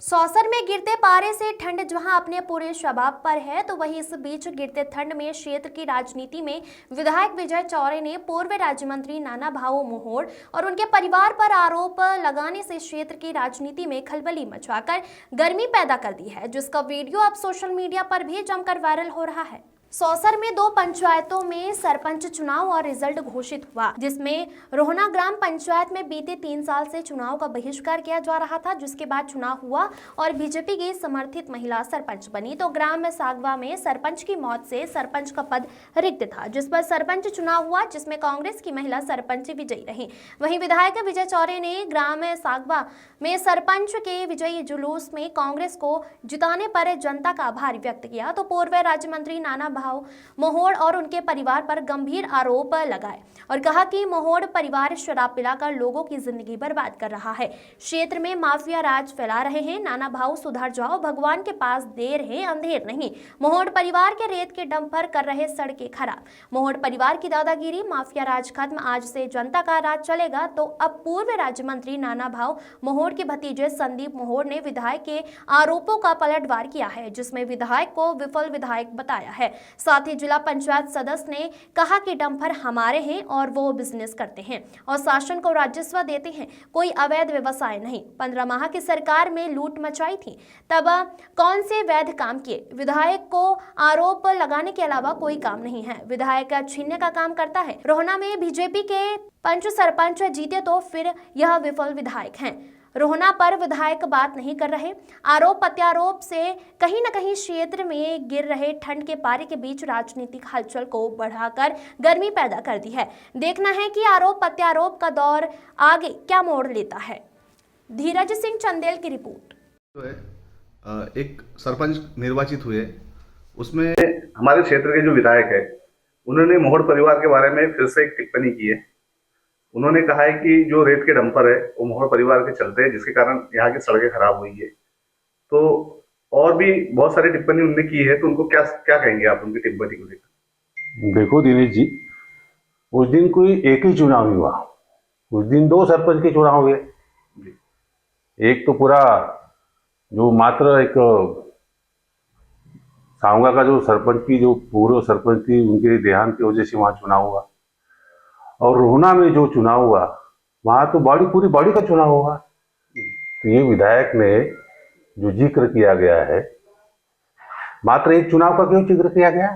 सौसर में गिरते पारे से ठंड जहां अपने पूरे शबाब पर है, तो वहीं इस बीच गिरते ठंड में क्षेत्र की राजनीति में विधायक विजय चौरे ने पूर्व राज्य मंत्री नाना भाऊ मोहोड़ और उनके परिवार पर आरोप लगाने से क्षेत्र की राजनीति में खलबली मचाकर गर्मी पैदा कर दी है, जिसका वीडियो अब सोशल मीडिया पर भी जमकर वायरल हो रहा है। सौसर में 2 पंचायतों में सरपंच चुनाव और रिजल्ट घोषित हुआ, जिसमें रोहना ग्राम पंचायत में बीते 3 साल से चुनाव का बहिष्कार किया जा रहा था, जिसके बाद चुनाव हुआ और बीजेपी की समर्थित महिला सरपंच बनी। तो ग्राम सागवा में सरपंच की मौत से सरपंच का पद रिक्त था, जिस पर सरपंच चुनाव हुआ, जिसमें कांग्रेस की महिला सरपंच विजयी रही। वहीं विधायक विजय चौरे ने ग्राम सागवा में सरपंच के विजयी जुलूस में कांग्रेस को जिताने पर जनता का आभार व्यक्त किया। तो पूर्व राज्य मंत्री नाना भाऊ मोहोड़ और उनके परिवार पर गंभीर आरोप लगाए और कहा कि मोहोड़ परिवार शराब पिलाकर लोगों की जिंदगी बर्बाद कर रहा है, क्षेत्र में माफिया राज फैला रहे हैं। नाना भाऊ सुधर जाओ, भगवान के पास देर है अंधेर नहीं। मोहोड़ परिवार के रेत के डंपर कर रहे सड़कें खराब। मोहोड़ परिवार की दादागिरी, माफिया राज खत्म, आज से जनता का राज चलेगा। तो अब पूर्व राज्य मंत्री नाना भाऊ मोहोड़ के भतीजे संदीप मोहोड़ ने विधायक के आरोपों का पलटवार किया है, जिसमें विधायक को विफल विधायक बताया है। साथ ही जिला पंचायत सदस्य ने कहा कि डंपर हमारे हैं और वो बिजनेस करते हैं और शासन को राजस्व देते हैं, कोई अवैध व्यवसाय नहीं। 15 माह की सरकार में लूट मचाई थी, तब कौन से वैध काम किए? विधायक को आरोप लगाने के अलावा कोई काम नहीं है, विधायक छीनने का काम करता है। रोहना में बीजेपी के पंच सरपंच जीते तो फिर यह विफल विधायक हैं। रोहना पर विधायक बात नहीं कर रहे। आरोप प्रत्यारोप से कहीं न कहीं क्षेत्र में गिर रहे ठंड के पारे के बीच राजनीतिक हलचल को बढ़ाकर गर्मी पैदा कर दी है। देखना है कि आरोप प्रत्यारोप का दौर आगे क्या मोड़ लेता है। धीरज सिंह चंदेल की रिपोर्ट। जो है एक सरपंच निर्वाचित हुए, उसमें हमारे क्षेत्र के जो विधायक है उन्होंने मोहोड़ परिवार के बारे में फिर से एक टिप्पणी की है। उन्होंने कहा है कि जो रेत के डंपर है वो मोहोड़ परिवार के चलते हैं, जिसके कारण यहाँ की सड़कें खराब हुई है। तो और भी बहुत सारी टिप्पणी उन्होंने की है, तो उनको क्या क्या कहेंगे आप उनकी टिप्पणी को लेकर? देखो दिनेश जी, उस दिन कोई एक ही चुनाव नहीं हुआ, उस दिन 2 सरपंच के चुनाव हुए। एक तो पूरा जो मात्र एक सांगा का जो सरपंच की जो पूर्व सरपंच थी, उनके देहांत की वजह से वहाँ चुनाव हुआ। और रोहना में जो चुनाव हुआ वहाँ तो पूरी बॉडी का चुनाव हुआ। तो ये विधायक ने जो जिक्र किया गया है, मात्र एक चुनाव का क्यों जिक्र किया गया?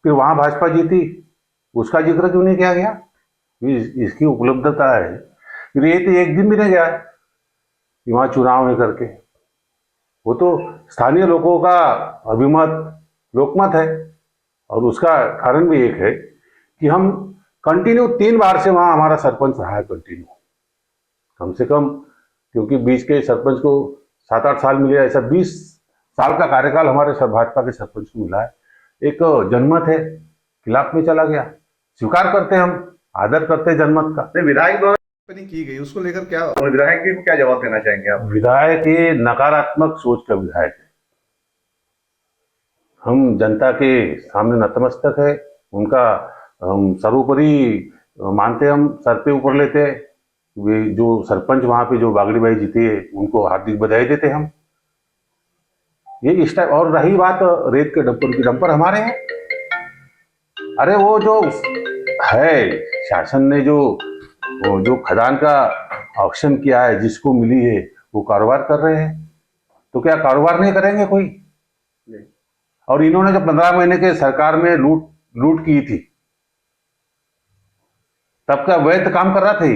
फिर वहाँ भाजपा जीती, उसका जिक्र क्यों नहीं किया गया? इसकी उपलब्धता है। फिर ये तो एक दिन भी नहीं गया कि वहाँ चुनाव में करके। वो तो स्थानीय लोगों का अभिमत लोकमत है, और उसका कारण भी एक है कि हम कंटिन्यू 3 बार से वहाँ हमारा सरपंच रहा है कंटिन्यू, कम से कम, क्योंकि बीच के सरपंच को 7-8 साल मिले, ऐसा 20 साल का कार्यकाल हमारे भाजपा के सरपंच को मिला है। एक जनमत है, खिलाफ में चला गया, स्वीकार करते हम, आदर करते जनमत का। विधायक द्वारा टिप्पणी की गई, उसको लेकर क्या विधायक को क्या जवाब देना चाहेंगे आप? विधायक ये नकारात्मक सोच का विधायक है। हम जनता के सामने नतमस्तक है, उनका हम सर्वोपरि मानते, हम सर पे ऊपर लेते हैं। वे जो सरपंच वहां पे जो बागड़ी भाई जीते, उनको हार्दिक बधाई देते हम। ये इस टाइप। और रही बात रेत के डंपर की, डंपर हमारे हैं। अरे वो जो है, शासन ने जो खदान का ऑक्शन किया है, जिसको मिली है वो कारोबार कर रहे हैं, तो क्या कारोबार नहीं करेंगे कोई? और इन्होंने जो 15 महीने के सरकार में लूट की थी, तब का वैध काम कर रहा था।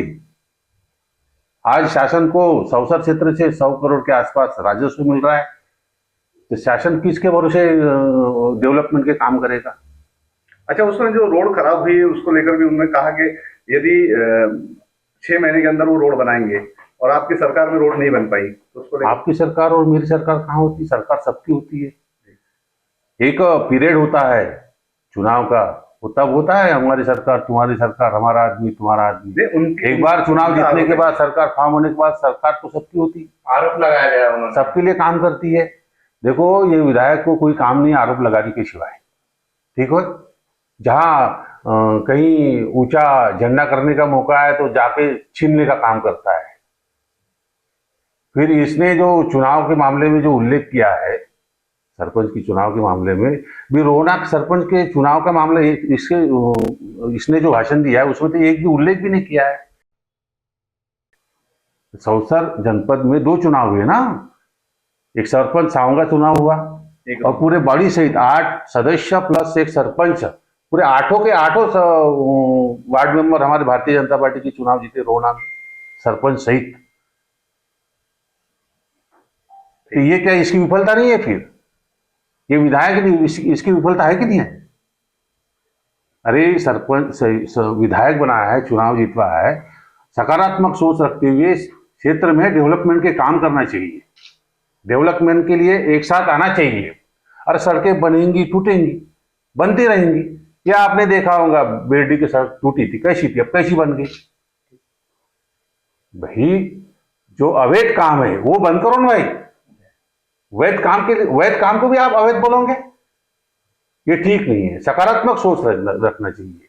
आज शासन को सौसर क्षेत्र से 100 करोड़ के आसपास राजस्व मिल रहा है, तो शासन किसके भरोसे डेवलपमेंट के काम करेगा? अच्छा, उसमें जो रोड खराब हुई है उसको लेकर भी उन्होंने कहा कि यदि 6 महीने के अंदर वो रोड बनाएंगे और आपकी सरकार में रोड नहीं बन पाई तो उसको आपकी सरकार और मेरी सरकार कहाँ होती? सरकार सबकी होती है। एक पीरियड होता है चुनाव का, वो तब होता है हमारी सरकार तुम्हारी सरकार, हमारा आदमी तुम्हारा आदमी। एक बार चुनाव जीतने के बाद, सरकार फॉर्म होने के बाद, सरकार तो सबकी होती, आरोप लगाया गया उन्होंने, सबके लिए काम करती है। देखो, ये विधायक को कोई काम नहीं आरोप लगाने के सिवाय, ठीक हो। जहाँ कहीं ऊंचा झंडा करने का मौका है तो जाके छीनने का काम करता है। फिर इसने जो चुनाव के मामले में जो उल्लेख किया है, सरपंच की चुनाव के मामले में भी, रोहना सरपंच के चुनाव का मामला इसने जो भाषण दिया है उसमें तो एक भी उल्लेख भी नहीं किया है। सौसर जनपद में 2 चुनाव हुए ना, एक सरपंच सावों का चुनाव हुआ और पूरे बॉडी सहित 8 सदस्य प्लस एक सरपंच, पूरे 8 के 8 वार्ड मेंबर हमारे भारतीय जनता पार्टी की चुनाव जीते रोहना में, सरपंच सहित। तो ये क्या इसकी विफलता नहीं है? फिर ये विधायक नहीं, इसकी विफलता है कि नहीं है? अरे सरपंच विधायक बनाया है, चुनाव जीतवा है, सकारात्मक सोच रखते हुए क्षेत्र में डेवलपमेंट के काम करना चाहिए, डेवलपमेंट के लिए एक साथ आना चाहिए। और सड़कें बनेंगी, टूटेंगी, बनती रहेंगी। या आपने देखा होगा बेरडी की सड़क टूटी थी, कैसी थी, अब कैसी बन गई? भाई जो अवैध काम है वो बंद करो ना भाई। वैध काम को भी आप अवैध बोलोगे, ये ठीक नहीं है। सकारात्मक सोच रखना चाहिए।